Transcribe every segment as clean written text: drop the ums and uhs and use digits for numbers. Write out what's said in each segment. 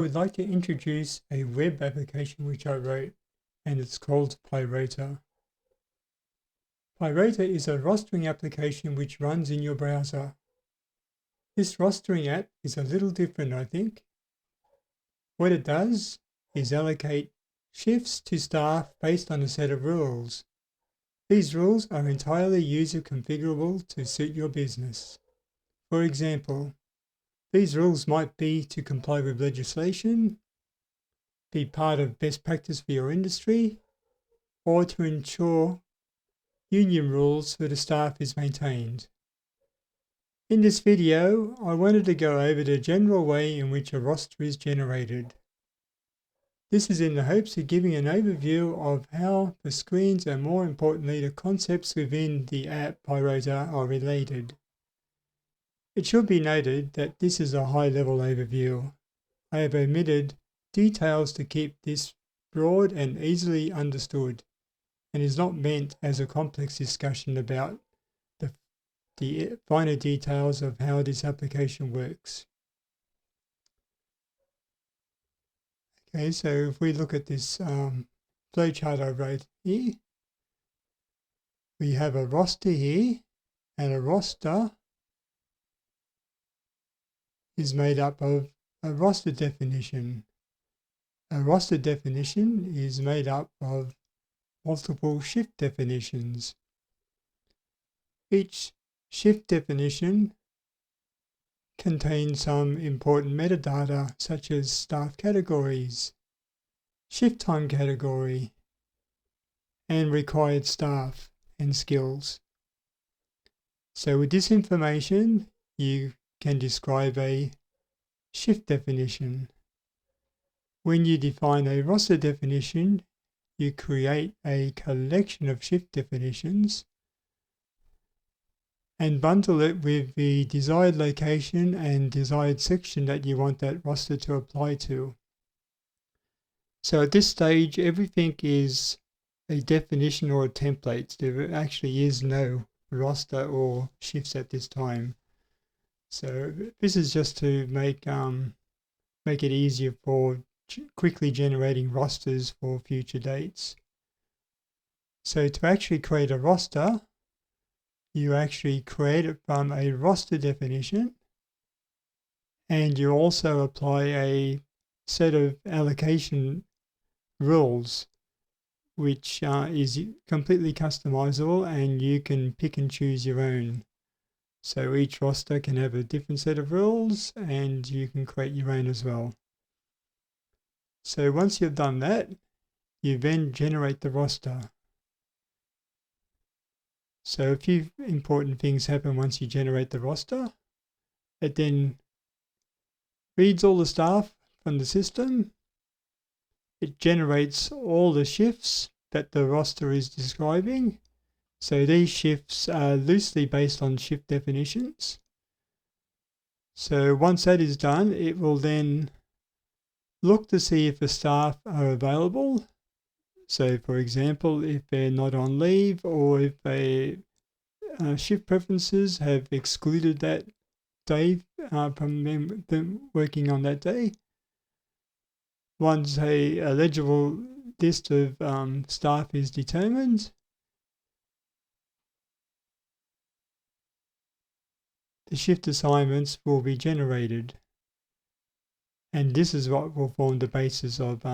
I would like to introduce a web application which I wrote, and it's called Pyrota. Pyrota is a rostering application which runs in your browser. This rostering app is a little different, I think. What it does is allocate shifts to staff based on a set of rules. These rules are entirely user configurable to suit your business. For example, these rules might be to comply with legislation, be part of best practice for your industry, or to ensure union rules for the staff is maintained. In this video, I wanted to go over the general way in which a roster is generated. This is in the hopes of giving an overview of how the screens and, more importantly, the concepts within the app Pyrota are related. It should be noted that this is a high-level overview. I have omitted details to keep this broad and easily understood, and is not meant as a complex discussion about the finer details of how this application works. Okay, so if we look at this flowchart I wrote here, we have a roster here, and a roster is made up of a roster definition. A roster definition is made up of multiple shift definitions. Each shift definition contains some important metadata such as staff categories, shift time category, and required staff and skills. So with this information, you can describe a shift definition. When you define a roster definition, you create a collection of shift definitions and bundle it with the desired location and desired section that you want that roster to apply to. So at this stage, everything is a definition or a template. There actually is no roster or shifts at this time. So this is just to make it easier for quickly generating rosters for future dates. So to actually create a roster, you actually create it from a roster definition, and you also apply a set of allocation rules, which is completely customizable, and you can pick and choose your own. So each roster can have a different set of rules, and you can create your own as well. So once you've done that, you then generate the roster. So a few important things happen once you generate the roster. It then reads all the staff from the system. It generates all the shifts that the roster is describing. So these shifts are loosely based on shift definitions. So once that is done, it will then look to see if the staff are available. So for example, if they're not on leave, or if they shift preferences have excluded that day from them working on that day. Once a legible list of staff is determined, the shift assignments will be generated. And this is what will form the basis of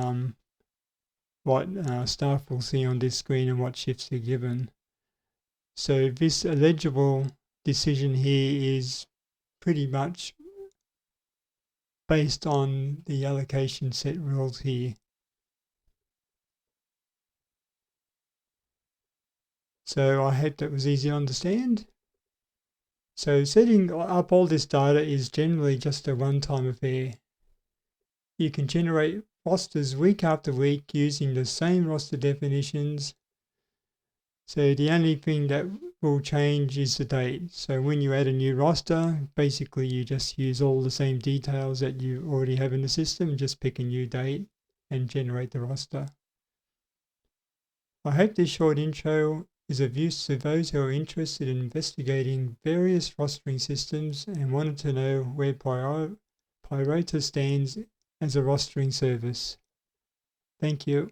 what staff will see on this screen and what shifts are given. So this eligible decision here is pretty much based on the allocation set rules here. So I hope that was easy to understand. So setting up all this data is generally just a one-time affair. You can generate rosters week after week using the same roster definitions. So the only thing that will change is the date. So when you add a new roster, basically you just use all the same details that you already have in the system and just pick a new date and generate the roster. I hope this short intro is of use to those who are interested in investigating various rostering systems and wanted to know where Pyrotas stands as a rostering service. Thank you.